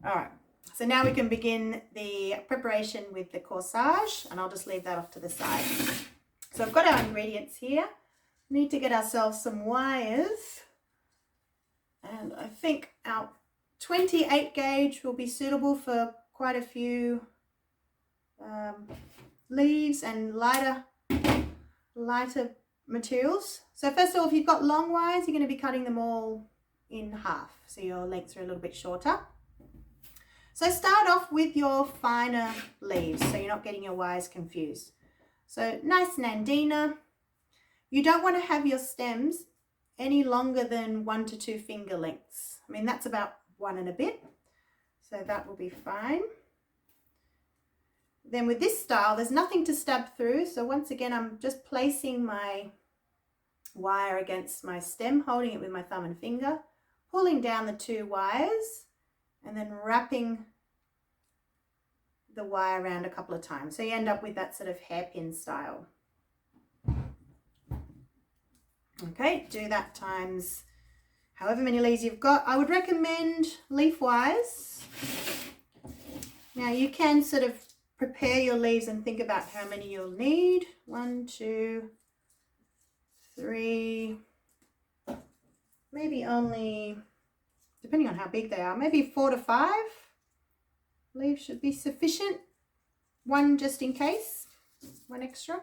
All right, so now we can begin the preparation with the corsage, and I'll just leave that off to the side. So I've got our ingredients here. We need to get ourselves some wires, and I think our 28 gauge will be suitable for quite a few leaves and lighter materials. So first of all, if you've got long wires, you're going to be cutting them all in half, so your lengths are a little bit shorter. So start off with your finer leaves so you're not getting your wires confused. So nice Nandina. You don't want to have your stems any longer than 1 to 2 finger lengths. I mean, that's about 1 and a bit. So that will be fine. Then with this style, there's nothing to stab through. So once again, I'm just placing my wire against my stem, holding it with my thumb and finger, pulling down the 2 wires, and then wrapping the wire around a couple of times. So you end up with that sort of hairpin style. Okay, do that times however many leaves you've got. I would recommend leaf wires. Now you can sort of prepare your leaves and think about how many you'll need. 1, 2, 3, maybe only, depending on how big they are, maybe 4 to 5 leaves should be sufficient. 1 just in case, 1 extra.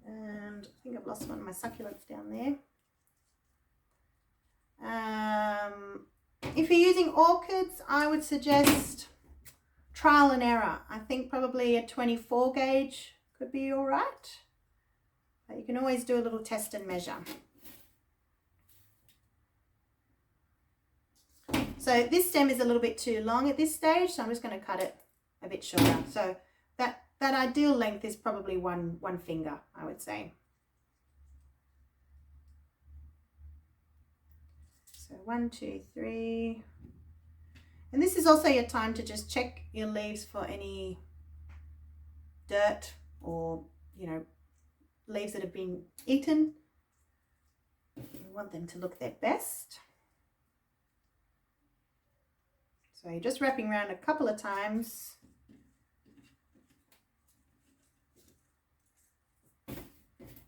And I think I've lost one of my succulents down there. If you're using orchids, I would suggest trial and error. I think probably a 24 gauge could be all right. But you can always do a little test and measure. So this stem is a little bit too long at this stage, so I'm just going to cut it a bit shorter. So that ideal length is probably one finger, I would say. So 1, 2, 3. And this is also your time to just check your leaves for any dirt or, you know, leaves that have been eaten. You want them to look their best. So you're just wrapping around a couple of times.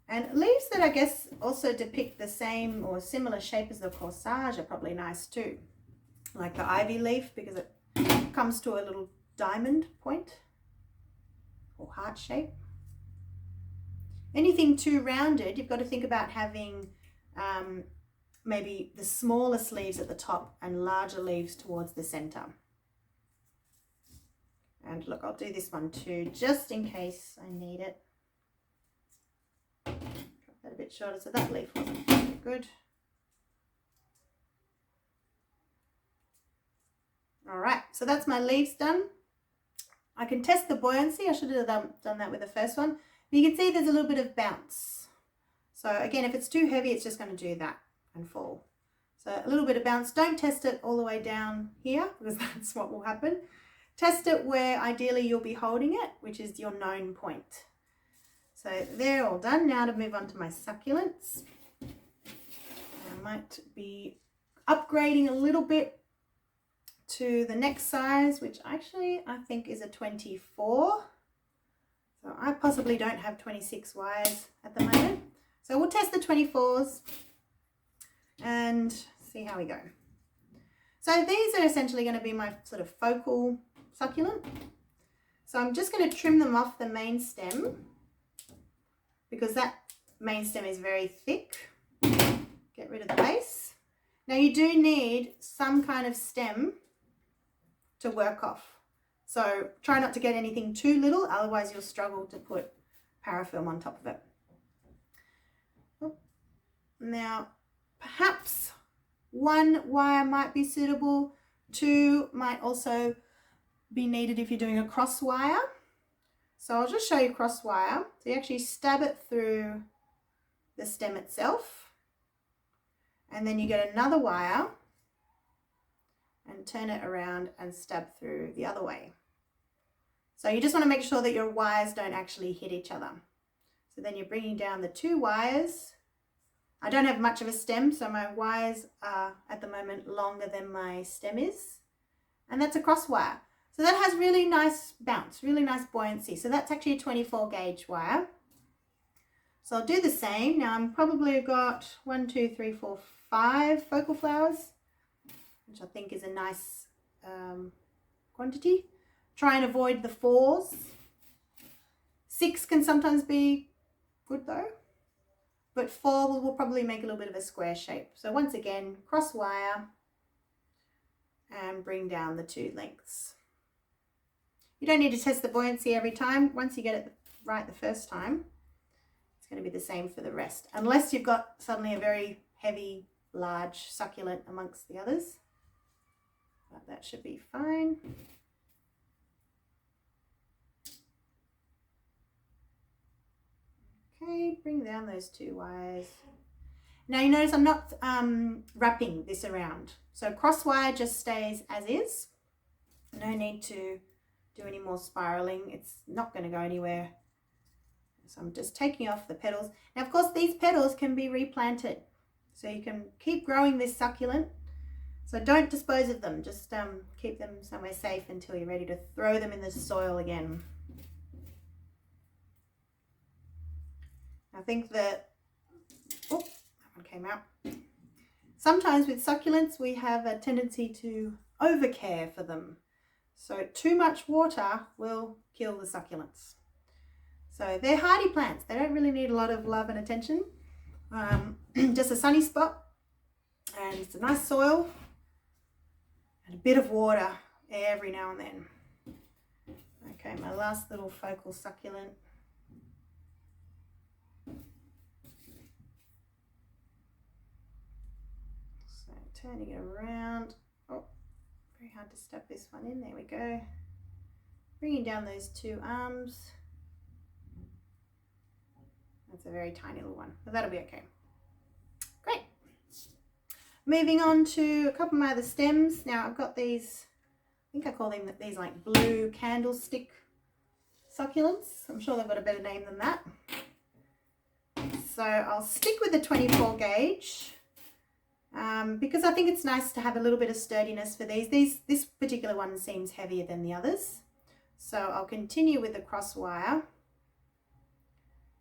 And leaves that I guess also depict the same or similar shape as the corsage are probably nice too. Like the ivy leaf, because it comes to a little diamond point or heart shape. Anything too rounded, you've got to think about having maybe the smallest leaves at the top and larger leaves towards the center. And look, I'll do this one too, just in case I need it. Cut that a bit shorter, so that leaf wasn't very good. All right, so that's my leaves done. I can test the buoyancy. I should have done that with the first one. But you can see there's a little bit of bounce. So again, if it's too heavy, it's just going to do that and fall. So a little bit of bounce. Don't test it all the way down here, because that's what will happen. Test it where ideally you'll be holding it, which is your known point. So they're all done. Now to move on to my succulents. I might be upgrading a little bit to the next size, which actually I think is a 24. So I possibly don't have 26 wires at the moment. So we'll test the 24s and see how we go. So these are essentially going to be my sort of focal succulent. So I'm just going to trim them off the main stem because that main stem is very thick. Get rid of the base. Now you do need some kind of stem to work off. So try not to get anything too little, otherwise you'll struggle to put parafilm on top of it. Now, perhaps 1 wire might be suitable. 2 might also be needed if you're doing a cross wire. So I'll just show you cross wire. So you actually stab it through the stem itself, and then you get another wire and turn it around and stab through the other way. So you just want to make sure that your wires don't actually hit each other. So then you're bringing down the 2 wires. I don't have much of a stem, so my wires are at the moment longer than my stem is. and that's a cross wire. So that has really nice bounce, really nice buoyancy. So that's actually a 24 gauge wire. So I'll do the same. Now I'm probably got 1, 2, 3, 4, 5 focal flowers, which I think is a nice quantity. Try and avoid the 4s. 6 can sometimes be good though, but 4 will probably make a little bit of a square shape. So once again, cross wire and bring down the 2 lengths. You don't need to test the buoyancy every time. Once you get it right the first time, it's going to be the same for the rest, unless you've got suddenly a very heavy, large succulent amongst the others. But that should be fine. Okay, bring down those 2 wires. Now you notice I'm not wrapping this around. So cross wire just stays as is. No need to do any more spiraling. It's not going to go anywhere. So I'm just taking off the petals. Now, of course, these petals can be replanted. So you can keep growing this succulent. So don't dispose of them. Just keep them somewhere safe until you're ready to throw them in the soil again. I think that, oh, that one came out. Sometimes with succulents, we have a tendency to overcare for them. So too much water will kill the succulents. So they're hardy plants. They don't really need a lot of love and attention. Just a sunny spot and some nice soil and a bit of water every now and then. Okay, my last little focal succulent. So turning it around. Oh, very hard to step this one in. There we go. Bringing down those 2 arms. That's a very tiny little one, but that'll be okay. Great. Moving on to a couple of my other stems. Now I've got these, I think I call them these like blue candlestick succulents. I'm sure they've got a better name than that. So I'll stick with the 24 gauge because I think it's nice to have a little bit of sturdiness for these. This particular one seems heavier than the others. So I'll continue with the cross wire.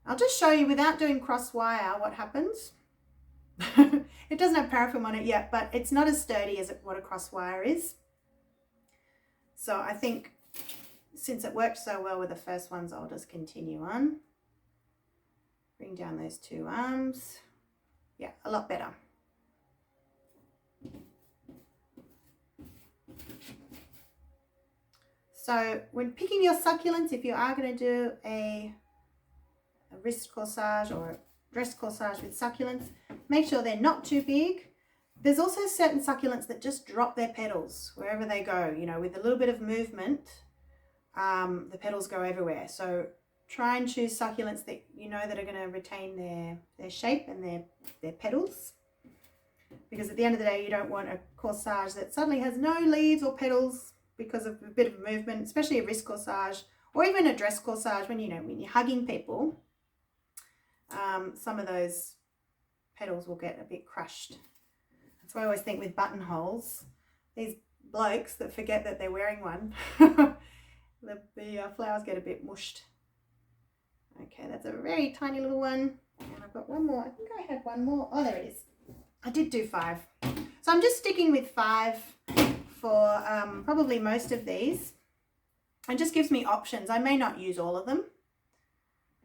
I'll just show you without doing cross wire what happens. It doesn't have paraffin on it yet, but it's not as sturdy as what a cross wire is. So I think since it worked so well with the first ones, I'll just continue on. Bring down those 2 arms. Yeah, a lot better. So when picking your succulents, if you are going to do a wrist corsage or a dress corsage with succulents, make sure they're not too big. There's also certain succulents that just drop their petals wherever they go, you know, with a little bit of movement, the petals go everywhere. So try and choose succulents that you know that are going to retain their shape and their petals, because at the end of the day you don't want a corsage that suddenly has no leaves or petals because of a bit of movement, especially a wrist corsage or even a dress corsage. When you're hugging people, some of those petals will get a bit crushed. That's why I always think with buttonholes, these blokes that forget that they're wearing one, the flowers get a bit mushed. Okay, that's a very tiny little one. And I've got one more. I think I had one more. Oh, there it is. I did do 5. So I'm just sticking with 5 for probably most of these. It just gives me options. I may not use all of them,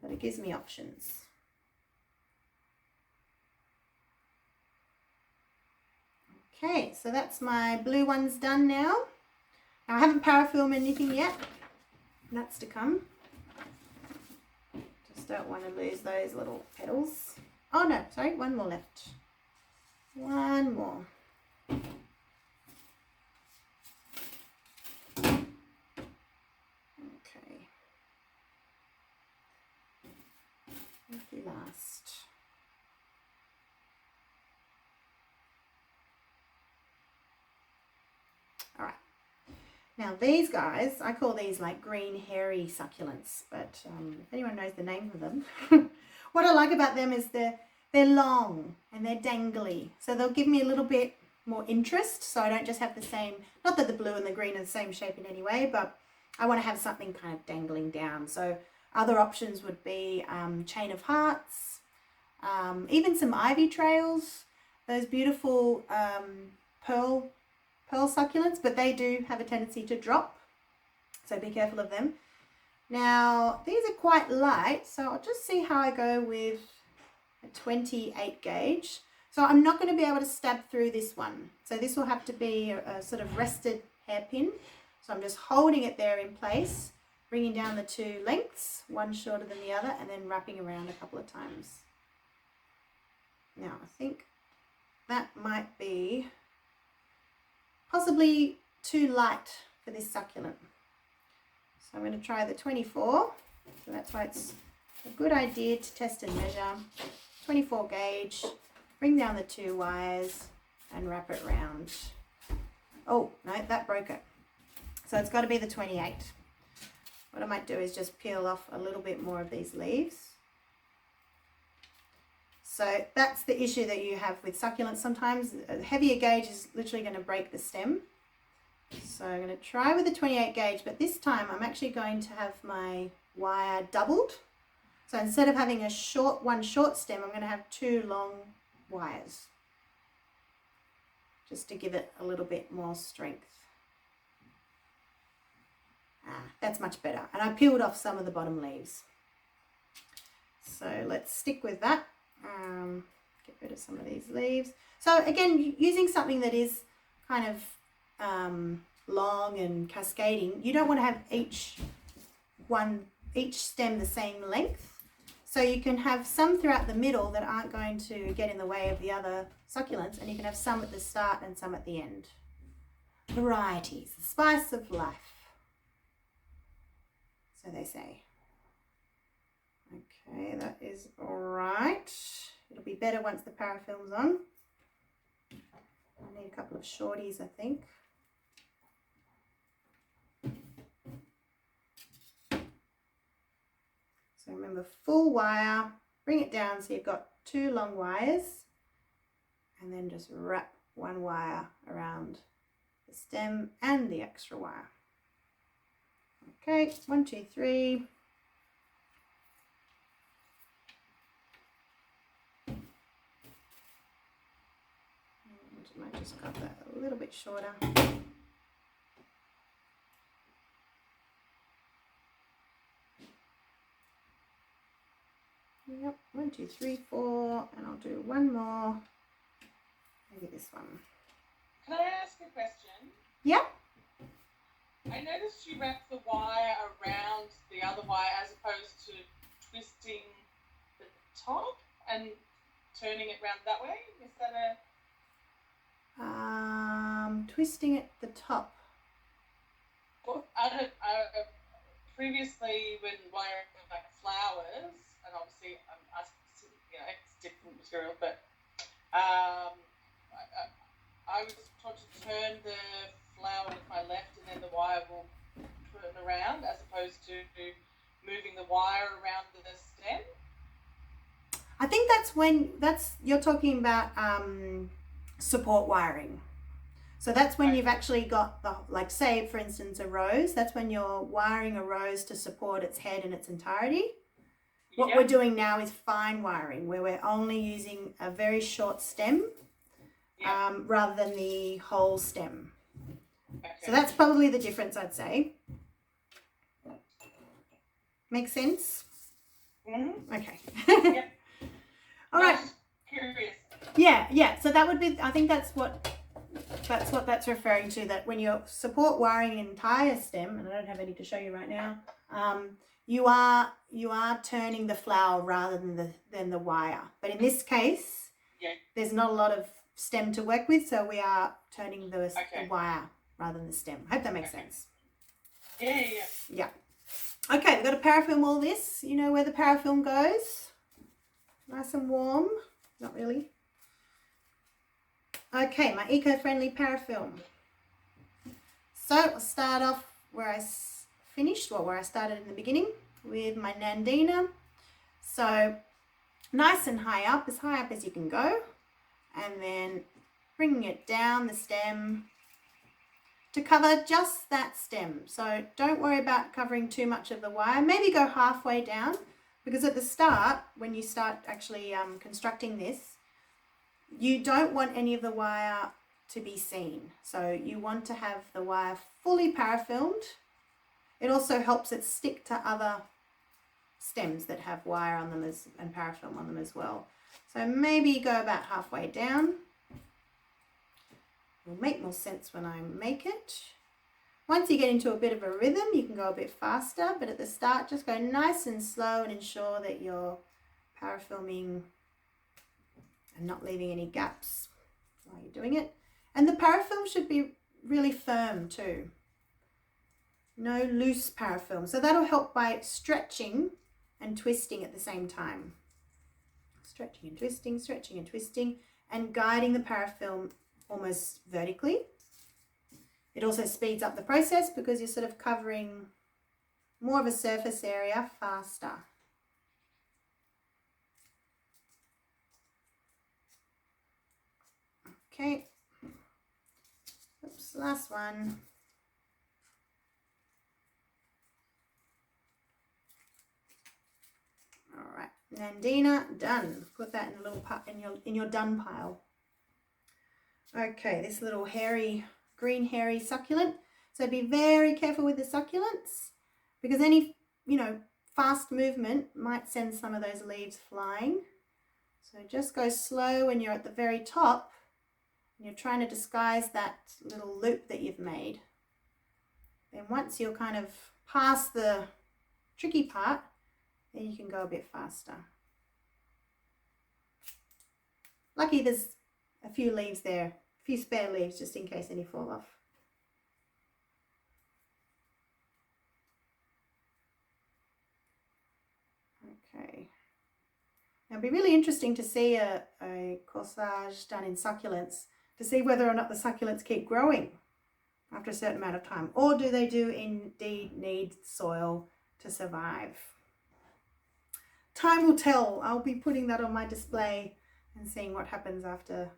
but it gives me options. Okay, so that's my blue ones done now. Now I haven't parafilmed anything yet. That's to come. Just don't want to lose those little petals. Oh no, sorry, one more left. One more. Okay. The last. All right. Now these guys, I call these like green hairy succulents, but if anyone knows the name of them, what I like about them is they're long and they're dangly. So they'll give me a little bit more interest, so I don't just have the same, not that the blue and the green are the same shape in any way, but I want to have something kind of dangling down. So other options would be chain of hearts, even some ivy trails, those beautiful pearl succulents, but they do have a tendency to drop, so be careful of them. Now these are quite light, so I'll just see how I go with a 28 gauge. So I'm not going to be able to stab through this one, so this will have to be a sort of rested hairpin. So I'm just holding it there in place, bringing down the two lengths, one shorter than the other, and then wrapping around a couple of times. Now I think that might be possibly too light for this succulent. So I'm going to try the 24. So that's why it's a good idea to test and measure. 24 gauge, bring down the two wires and wrap it around. Oh, no, that broke it. So it's got to be the 28. What I might do is just peel off a little bit more of these leaves. So that's the issue that you have with succulents. Sometimes a heavier gauge is literally going to break the stem. So I'm going to try with the 28 gauge, but this time I'm actually going to have my wire doubled. So instead of having one short stem, I'm going to have two long wires, just to give it a little bit more strength. That's much better. And I peeled off some of the bottom leaves. So let's stick with that. Get rid of some of these leaves. So again, using something that is kind of long and cascading, you don't want to have each stem the same length. So you can have some throughout the middle that aren't going to get in the way of the other succulents, and you can have some at the start and some at the end. Varieties, the spice of life, so they say. Okay, that is all right. It'll be better once the parafilm's on. I need a couple of shorties, I think. So remember, full wire, bring it down so you've got two long wires, and then just wrap one wire around the stem and the extra wire. Okay, 1, 2, 3. I just got that a little bit shorter. Yep, 1, 2, 3, 4, and I'll do one more. Maybe this one. Can I ask a question? Yeah. I noticed you wrap the wire around the other wire as opposed to twisting the top and turning it round that way. Is that a... Twisting at the top. Well, previously when wiring like flowers, and obviously it's different material, but I was taught to turn the flower with my left, and then the wire will turn around, as opposed to moving the wire around the stem. I think you're talking about support wiring. So that's when you've actually got like say for instance a rose, that's when you're wiring a rose to support its head in its entirety. What we're doing now is fine wiring, where we're only using a very short stem rather than the whole stem. Okay. So that's probably the difference, I'd say. Make sense? Mm-hmm. Okay. Yep. All right. Curious. Yeah. So that would be, I think that's what that's referring to, that when you're support wiring an entire stem, and I don't have any to show you right now, you are turning the flower rather than the wire. But in this case, there's not a lot of stem to work with, so we are turning the wire rather than the stem. I hope that makes sense. Yeah. Okay, we've got to parafilm all this. You know where the parafilm goes? Nice and warm. Not really. Okay, my eco-friendly parafilm. So I'll start off where I started in the beginning with my Nandina. So nice and high up as you can go, and then bringing it down the stem to cover just that stem. So don't worry about covering too much of the wire. Maybe go halfway down, because at the start, when you start actually constructing this, you don't want any of the wire to be seen. So you want to have the wire fully parafilmed. It also helps it stick to other stems that have wire on them and parafilm on them as well. So maybe go about halfway down. It'll make more sense when I make it. Once you get into a bit of a rhythm, you can go a bit faster, but at the start, just go nice and slow and ensure that you're parafilming and not leaving any gaps while you're doing it. And the parafilm should be really firm too. No loose parafilm. So that'll help by stretching and twisting at the same time. Stretching and twisting, stretching and twisting, and guiding the parafilm almost vertically. It also speeds up the process because you're sort of covering more of a surface area faster. Okay. Oops, last one. All right, Nandina, done. Put that in a little part in your done pile. Okay, this little hairy, green hairy succulent. So be very careful with the succulents, because any, fast movement might send some of those leaves flying. So just go slow when you're at the very top and you're trying to disguise that little loop that you've made. Then once you're kind of past the tricky part, then you can go a bit faster. Lucky there's a few leaves there, a few spare leaves just in case any fall off. Okay. Now it'd be really interesting to see a corsage done in succulents, to see whether or not the succulents keep growing after a certain amount of time, or do they indeed need soil to survive? Time will tell. I'll be putting that on my display and seeing what happens after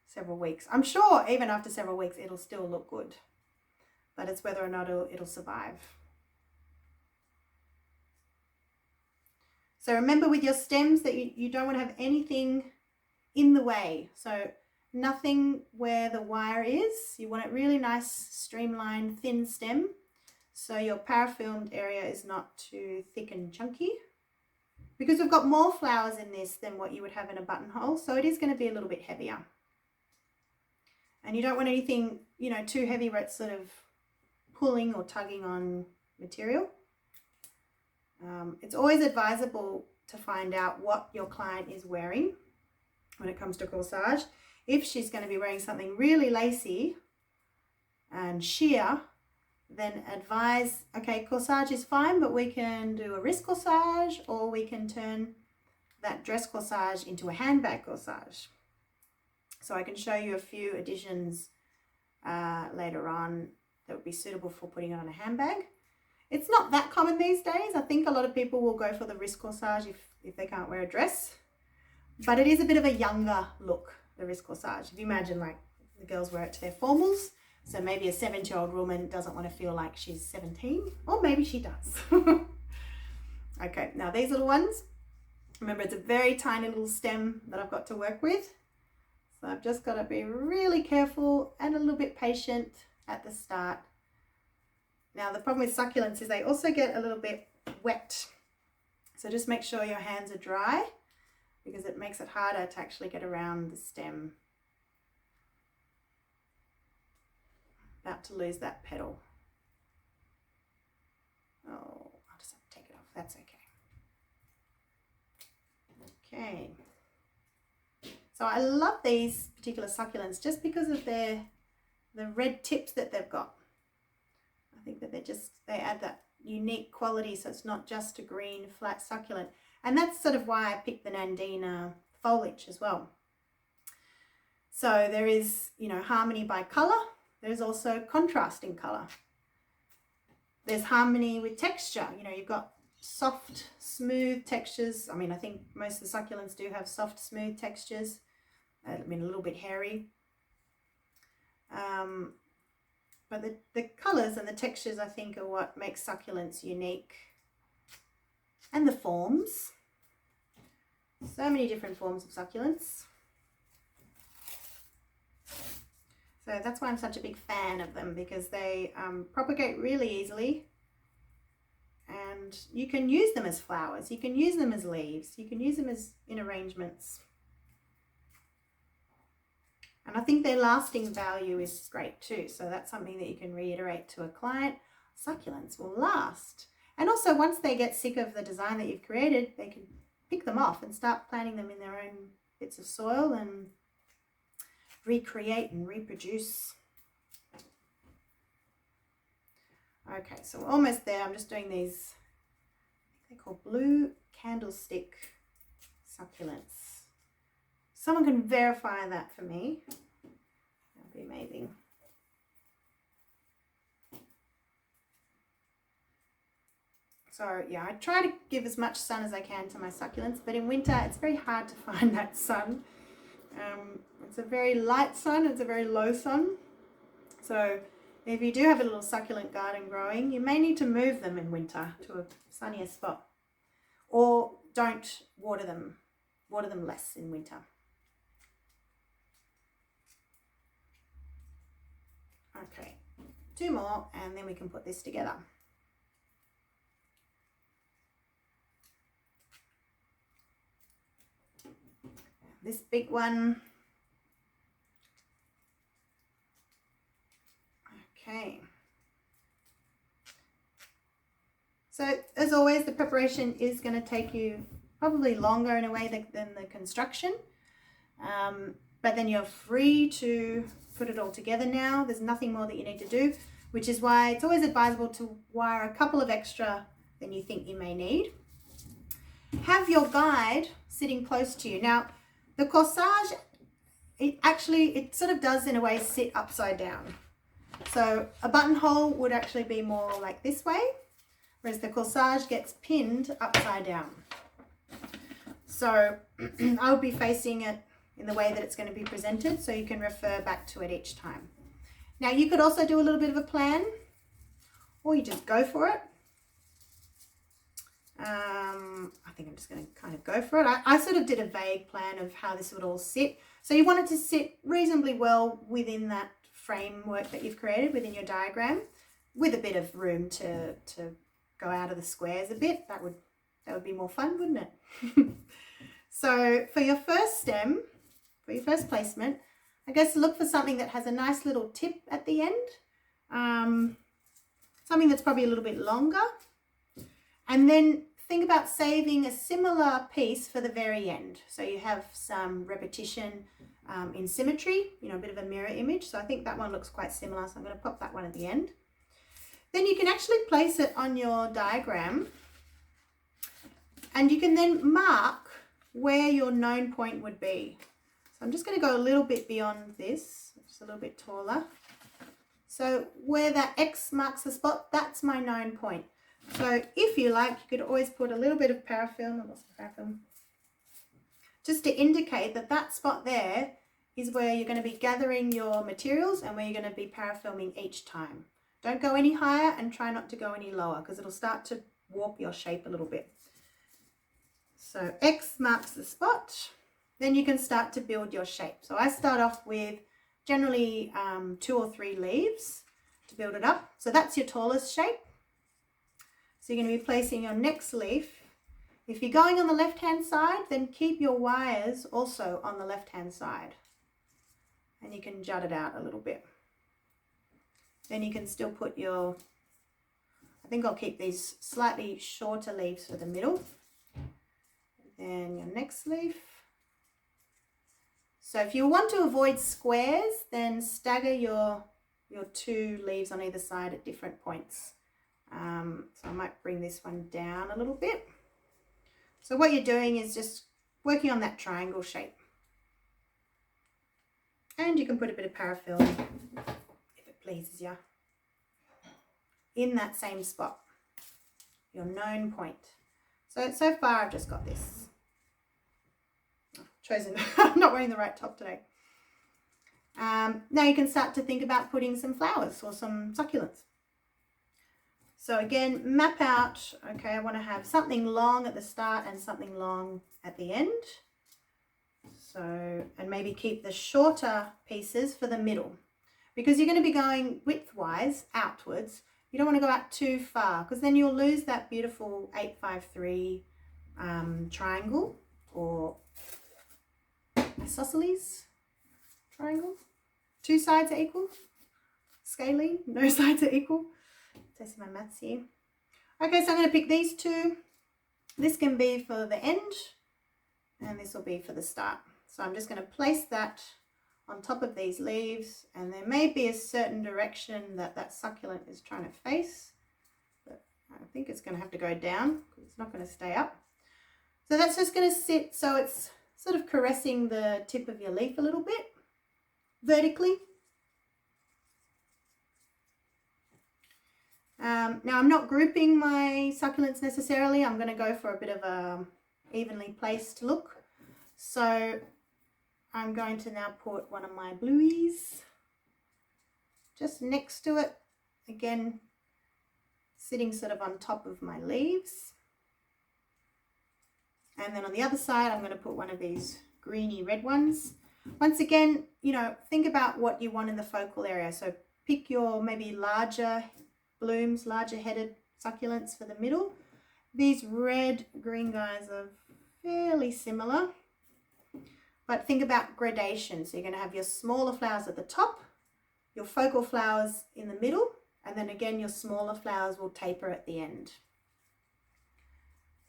several weeks. I'm sure even after several weeks it'll still look good, but it's whether or not it'll survive. So remember with your stems that you don't want to have anything in the way. So nothing where the wire is. You want it really nice, streamlined, thin stem, so your parafilmed area is not too thick and chunky. Because we've got more flowers in this than what you would have in a buttonhole, so it is going to be a little bit heavier. And you don't want anything, too heavy where it's sort of pulling or tugging on material. It's always advisable to find out what your client is wearing when it comes to corsage. If she's going to be wearing something really lacy and sheer, then advise, okay, corsage is fine, but we can do a wrist corsage, or we can turn that dress corsage into a handbag corsage. So I can show you a few additions later on that would be suitable for putting it on a handbag. It's not that common these days. I think a lot of people will go for the wrist corsage if they can't wear a dress, but it is a bit of a younger look, the wrist corsage. If you imagine, like, the girls wear it to their formals, so maybe a 70-year-old woman doesn't want to feel like she's 17, or maybe she does. Okay, now these little ones, remember it's a very tiny little stem that I've got to work with, so I've just got to be really careful and a little bit patient at the start. Now the problem with succulents is they also get a little bit wet, so just make sure your hands are dry, because it makes it harder to actually get around the stem. About to lose that petal. Oh, I'll just have to take it off. That's okay. Okay. So I love these particular succulents just because of the red tips that they've got. I think that they add that unique quality, so it's not just a green flat succulent. And that's sort of why I picked the Nandina foliage as well. So there is, harmony by colour. There's also contrast in colour. There's harmony with texture. You've got soft, smooth textures. I think most of the succulents do have soft, smooth textures. A little bit hairy. But the colours and the textures, I think, are what makes succulents unique. And the forms. So many different forms of succulents. So that's why I'm such a big fan of them, because they propagate really easily. And you can use them as flowers. You can use them as leaves. You can use them as in arrangements. And I think their lasting value is great too. So that's something that you can reiterate to a client. Succulents will last. And also, once they get sick of the design that you've created, they can pick them off and start planting them in their own bits of soil and recreate and reproduce. Okay, so we're almost there. I'm just doing these, I think they're called blue candlestick succulents. Someone can verify that for me. That'd be amazing. So yeah, I try to give as much sun as I can to my succulents, but in winter it's very hard to find that sun. It's a very light sun, it's a very low sun. So if you do have a little succulent garden growing, you may need to move them in winter to a sunnier spot. Or don't water them less in winter. Okay, 2 more and then we can put this together. This big one. Okay. So as always, the preparation is going to take you probably longer in a way than the construction. But then you're free to put it all together now. There's nothing more that you need to do, which is why it's always advisable to wire a couple of extra than you think you may need. Have your guide sitting close to you. Now, the corsage, it sort of does in a way sit upside down. So a buttonhole would actually be more like this way, whereas the corsage gets pinned upside down. So I will be facing it in the way that it's going to be presented, so you can refer back to it each time. Now you could also do a little bit of a plan, or you just go for it. I think I'm just going to kind of go for it. I sort of did a vague plan of how this would all sit. So you want it to sit reasonably well within that framework that you've created within your diagram, with a bit of room to go out of the squares a bit. That would be more fun, wouldn't it? So for your first stem, for your first placement, I guess look for something that has a nice little tip at the end, something that's probably a little bit longer, and then think about saving a similar piece for the very end. So you have some repetition in symmetry, a bit of a mirror image. So I think that one looks quite similar. So I'm going to pop that one at the end. Then you can actually place it on your diagram, and you can then mark where your known point would be. So I'm just going to go a little bit beyond this, just a little bit taller. So where that X marks the spot, that's my known point. So if you like, you could always put a little bit of parafilm, just to indicate that that spot there is where you're going to be gathering your materials and where you're going to be parafilming each time. Don't go any higher and try not to go any lower, because it'll start to warp your shape a little bit. So X marks the spot, then you can start to build your shape. So I start off with generally 2 or 3 leaves to build it up. So that's your tallest shape. So you're going to be placing your next leaf. If you're going on the left-hand side, then keep your wires also on the left-hand side. And you can jut it out a little bit. Then you can still put your, I think I'll keep these slightly shorter leaves for the middle. Then your next leaf. So if you want to avoid squares, then stagger your 2 leaves on either side at different points. So I might bring this one down a little bit. So what you're doing is just working on that triangle shape. And you can put a bit of parafilm, if it pleases you, in that same spot, your known point. So far I've just got this. I've chosen, I'm not wearing the right top today. Now you can start to think about putting some flowers or some succulents. So again, map out, okay, I want to have something long at the start and something long at the end. So, and maybe keep the shorter pieces for the middle, because you're going to be going widthwise outwards. You don't want to go out too far, because then you'll lose that beautiful 853 triangle, or isosceles triangle. Two sides are equal. Scalene, no sides are equal. Testing my maths here. Okay, so I'm going to pick these two. This can be for the end, and this will be for the start. So I'm just going to place that on top of these leaves, and there may be a certain direction that that succulent is trying to face, but I think it's going to have to go down because it's not going to stay up. So that's just going to sit so it's sort of caressing the tip of your leaf a little bit vertically. Now I'm not grouping my succulents necessarily. I'm going to go for a bit of a evenly placed look. So I'm going to now put one of my blueies just next to it, again sitting sort of on top of my leaves. And then on the other side I'm going to put one of these greeny red ones. Once again, you know, think about what you want in the focal area. So pick your maybe larger blooms, larger headed succulents for the middle. These red green guys are fairly similar, but think about gradation. So you're going to have your smaller flowers at the top, your focal flowers in the middle, and then again your smaller flowers will taper at the end.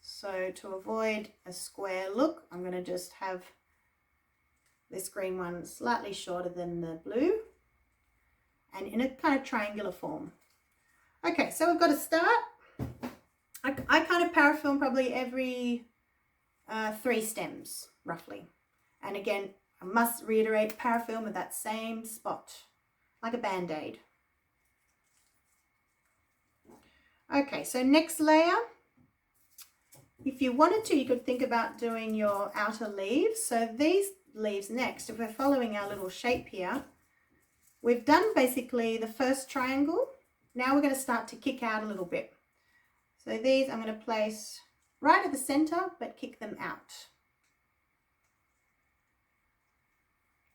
So to avoid a square look, I'm going to just have this green one slightly shorter than the blue and in a kind of triangular form. Okay, so we've got to start. I kind of parafilm probably every 3 stems roughly. And again, I must reiterate, parafilm at that same spot, like a band-aid. Okay, so next layer. If you wanted to, you could think about doing your outer leaves. So these leaves next, if we're following our little shape here, we've done basically the first triangle. Now we're going to start to kick out a little bit. So these I'm going to place right at the center, but kick them out.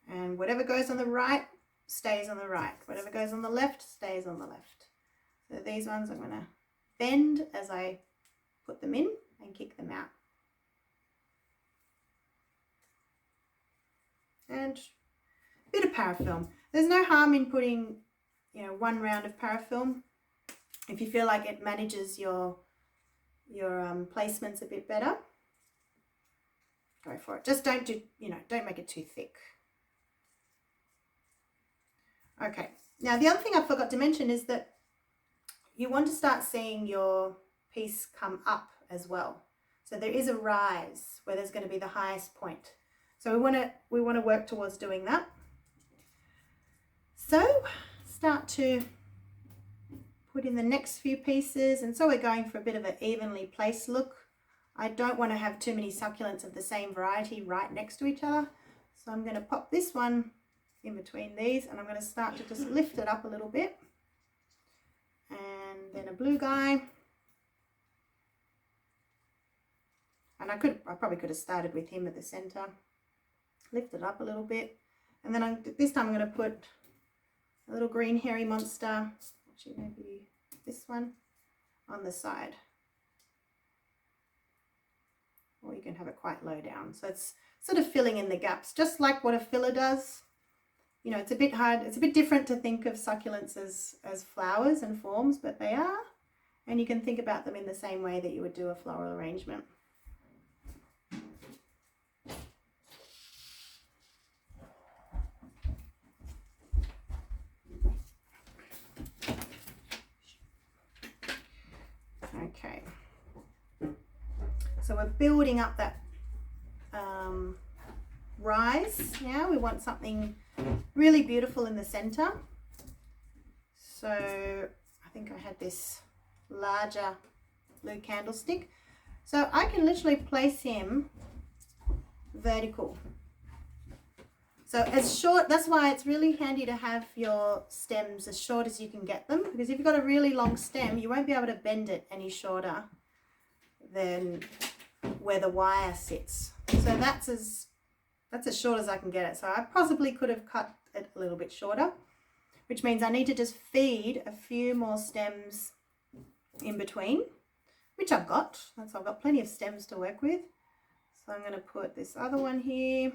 And whatever goes on the right stays on the right. Whatever goes on the left stays on the left. So these ones I'm going to bend as I put them in and kick them out. And a bit of parafilm. There's no harm in putting, you know, 1 round of parafilm if you feel like it manages your placements a bit better. Go for it. Just don't do, you know, don't make it too thick. Okay, now the other thing I forgot to mention is that you want to start seeing your piece come up as well. So there is a rise where there's going to be the highest point. So we want to work towards doing that. So start to put in the next few pieces, and so we're going for a bit of an evenly placed look. I don't want to have too many succulents of the same variety right next to each other. So I'm going to pop this one in between these, and I'm going to start to just lift it up a little bit. And then a blue guy. And I probably could have started with him at the center. Lift it up a little bit. And then this time I'm going to put a little green hairy monster, actually maybe this one, on the side. Or you can have it quite low down. So it's sort of filling in the gaps, just like what a filler does. You know, it's a bit hard, it's a bit different to think of succulents as flowers and forms, but they are. And you can think about them in the same way that you would do a floral arrangement. Okay, so we're building up that rise now. We want something really beautiful in the center. So I think I had this larger blue candlestick. So I can literally place him vertical. So as short, that's why it's really handy to have your stems as short as you can get them, because if you've got a really long stem, you won't be able to bend it any shorter than where the wire sits. So that's as short as I can get it. So I possibly could have cut it a little bit shorter, which means I need to just feed a few more stems in between, which I've got. I've got plenty of stems to work with. So I'm going to put this other one here,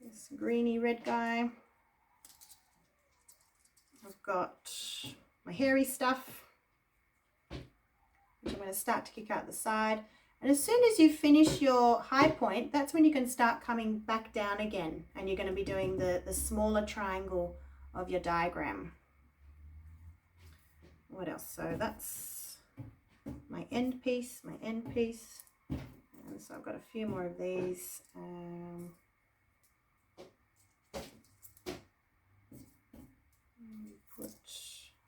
this greeny red guy. I've got my hairy stuff, which I'm going to start to kick out the side. And as soon as you finish your high point, that's when you can start coming back down again. And you're going to be doing the smaller triangle of your diagram. What else? So that's my end piece, And so I've got a few more of these. Put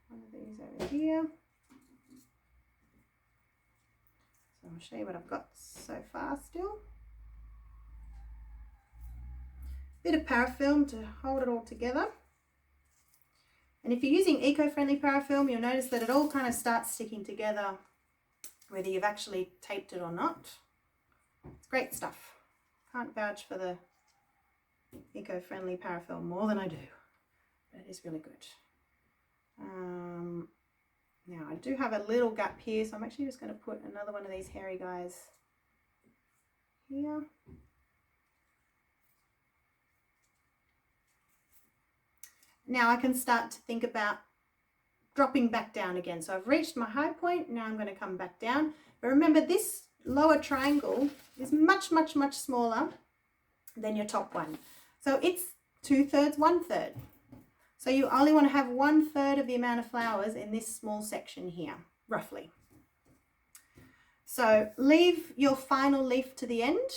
one of these over here. So I'll show you what I've got so far still. Bit of parafilm to hold it all together. And if you're using eco-friendly parafilm, you'll notice that it all kind of starts sticking together, whether you've actually taped it or not. It's great stuff. Can't vouch for the eco-friendly parafilm more than I do, but it is really good. Now I do have a little gap here, so I'm actually just going to put another one of these hairy guys here. Now I can start to think about dropping back down again. So I've reached my high point, now I'm going to come back down. But remember, this lower triangle is much, much, much smaller than your top one. So it's 2/3, 1/3. So you only want to have 1/3 of the amount of flowers in this small section here, roughly. So leave your final leaf to the end.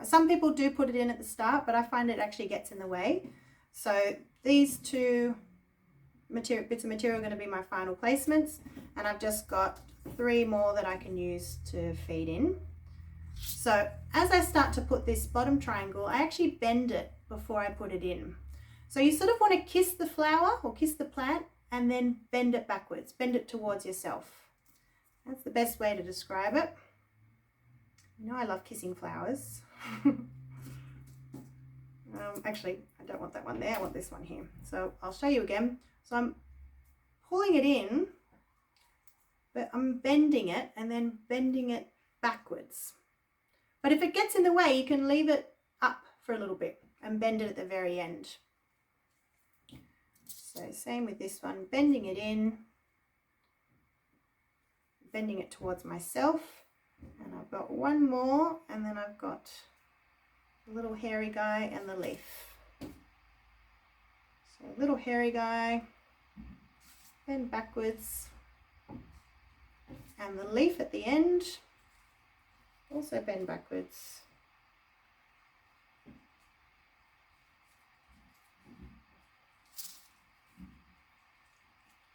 Some people do put it in at the start, but I find it actually gets in the way. So these two bits of material are going to be my final placements, and I've just got 3 more that I can use to feed in. So as I start to put this bottom triangle, I actually bend it before I put it in. So you sort of want to kiss the flower or kiss the plant and then bend it backwards, bend it towards yourself. That's the best way to describe it. You know I love kissing flowers. Actually, I don't want that one there, I want this one here. So I'll show you again. So I'm pulling it in, but I'm bending it and then bending it backwards. But if it gets in the way, you can leave it up for a little bit and bend it at the very end. So same with this one, bending it in, bending it towards myself. And I've got one more, and then I've got the little hairy guy and the leaf. So little hairy guy, bend backwards, and the leaf at the end, also bend backwards.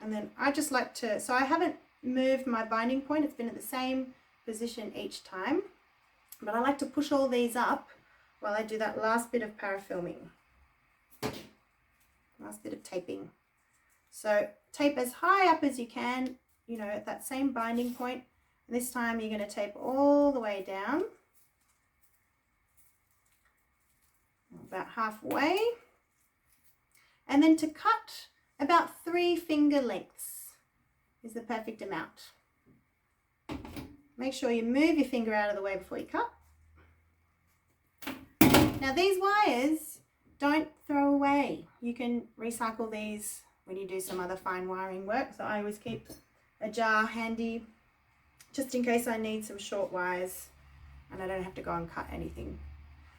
And then I just like to, so I haven't moved my binding point, it's been at the same position each time, but I like to push all these up while I do that last bit of parafilming, last bit of taping. So tape as high up as you can, you know, at that same binding point. And this time you're going to tape all the way down, about halfway, and then to cut, about 3 finger lengths is the perfect amount. Make sure you move your finger out of the way before you cut. Now these wires, don't throw away. You can recycle these when you do some other fine wiring work. So I always keep a jar handy just in case I need some short wires and I don't have to go and cut anything.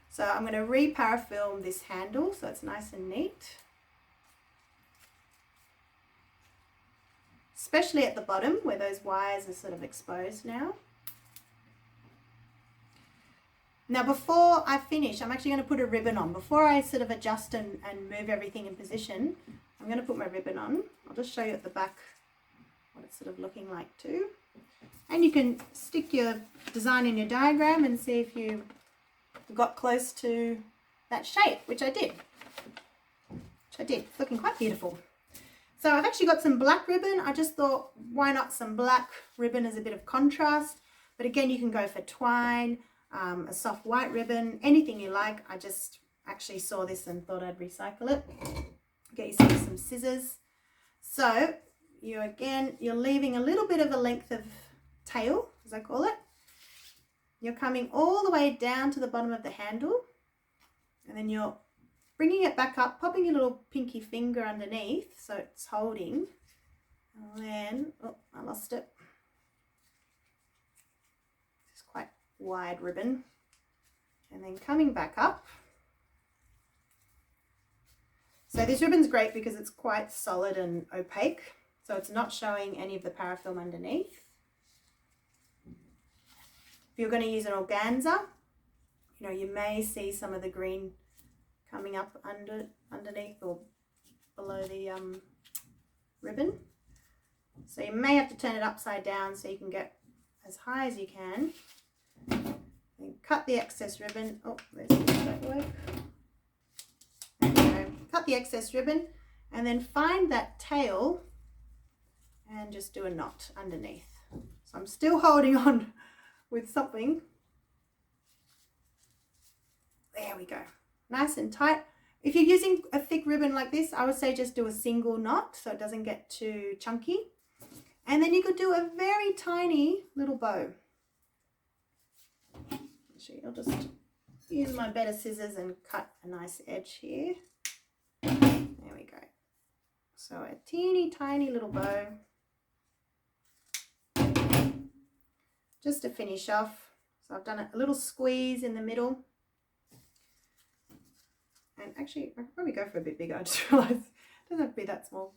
So I'm going to re-parafilm this handle so it's nice and neat. Especially at the bottom where those wires are sort of exposed now. Now before I finish, I'm actually going to put a ribbon on. Before I sort of adjust and move everything in position, I'm going to put my ribbon on. I'll just show you at the back what it's sort of looking like too. And you can stick your design in your diagram and see if you got close to that shape, which I did. It's looking quite beautiful. So I've actually got some black ribbon. I just thought, why not some black ribbon as a bit of contrast? But again, you can go for twine, a soft white ribbon, anything you like. I just actually saw this and thought I'd recycle it. Get yourself some scissors. So you're leaving a little bit of a length of tail, as I call it. You're coming all the way down to the bottom of the handle, and then you're bringing it back up, popping your little pinky finger underneath so it's holding. And then, oh, I lost it. It's quite wide ribbon. And then coming back up. So this ribbon's great because it's quite solid and opaque, so it's not showing any of the parafilm underneath. If you're going to use an organza, you know, you may see some of the green coming up underneath or below the ribbon. So you may have to turn it upside down so you can get as high as you can. Then cut the excess ribbon. Oh, there's that work. There we go. Cut the excess ribbon and then find that tail and just do a knot underneath. So I'm still holding on with something. There we go. Nice and tight. If you're using a thick ribbon like this, I would say just do a single knot so it doesn't get too chunky. And then you could do a very tiny little bow. Actually, I'll just use my better scissors and cut a nice edge here. There we go. So a teeny tiny little bow. Just to finish off. So I've done a little squeeze in the middle. And actually, I could probably go for a bit bigger. I just realised it doesn't have to be that small.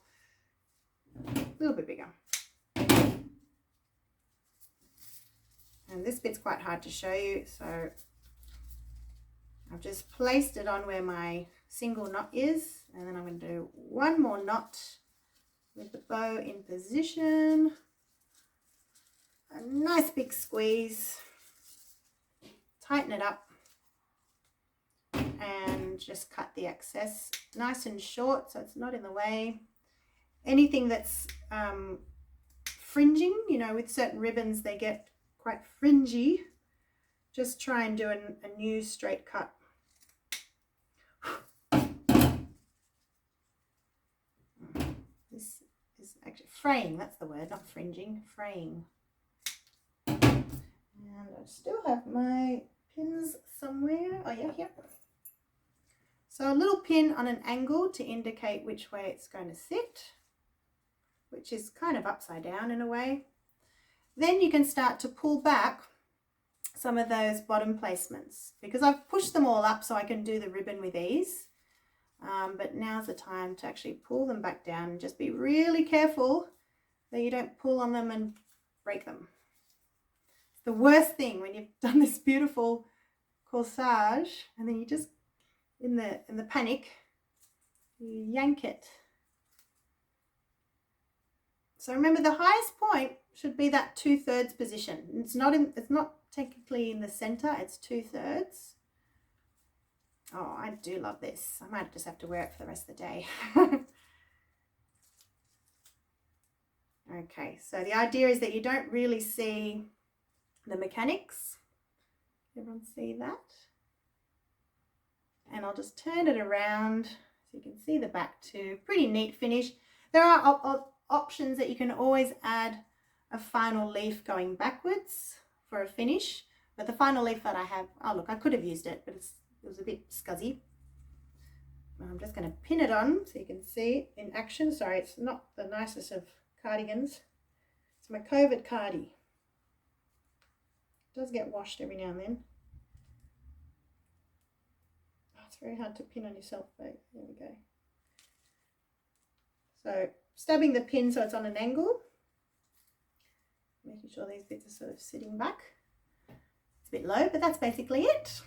A little bit bigger. And this bit's quite hard to show you, so I've just placed it on where my single knot is, and then I'm going to do one more knot with the bow in position. A nice big squeeze. Tighten it up. And just cut the excess nice and short so it's not in the way. Anything that's fringing, you know, with certain ribbons they get quite fringy, just try and do a new straight cut. This is actually fraying, that's the word, not fringing, fraying. And I still have my pins somewhere. Oh yeah, here. So a little pin on an angle to indicate which way it's going to sit, which is kind of upside down in a way. Then you can start to pull back some of those bottom placements because I've pushed them all up so I can do the ribbon with ease. But now's the time to actually pull them back down and just be really careful that you don't pull on them and break them. It's the worst thing when you've done this beautiful corsage and then you just in the panic you yank it. So remember the highest point should be that 2/3 position. It's not technically in the center, it's 2/3. Oh, I do love this. I might just have to wear it for the rest of the day. Okay, so the idea is that you don't really see the mechanics. Everyone see that? And I'll just turn it around so you can see the back too. Pretty neat finish. There are options that you can always add a final leaf going backwards for a finish, but the final leaf that I have, oh look, I could have used it, but it was a bit scuzzy. I'm just going to pin it on so you can see it in action. Sorry, it's not the nicest of cardigans. It's my COVID cardie. It does get washed every now and then. It's very hard to pin on yourself, but there we go. So stabbing the pin so it's on an angle, making sure these bits are sort of sitting back. It's a bit low, but that's basically it.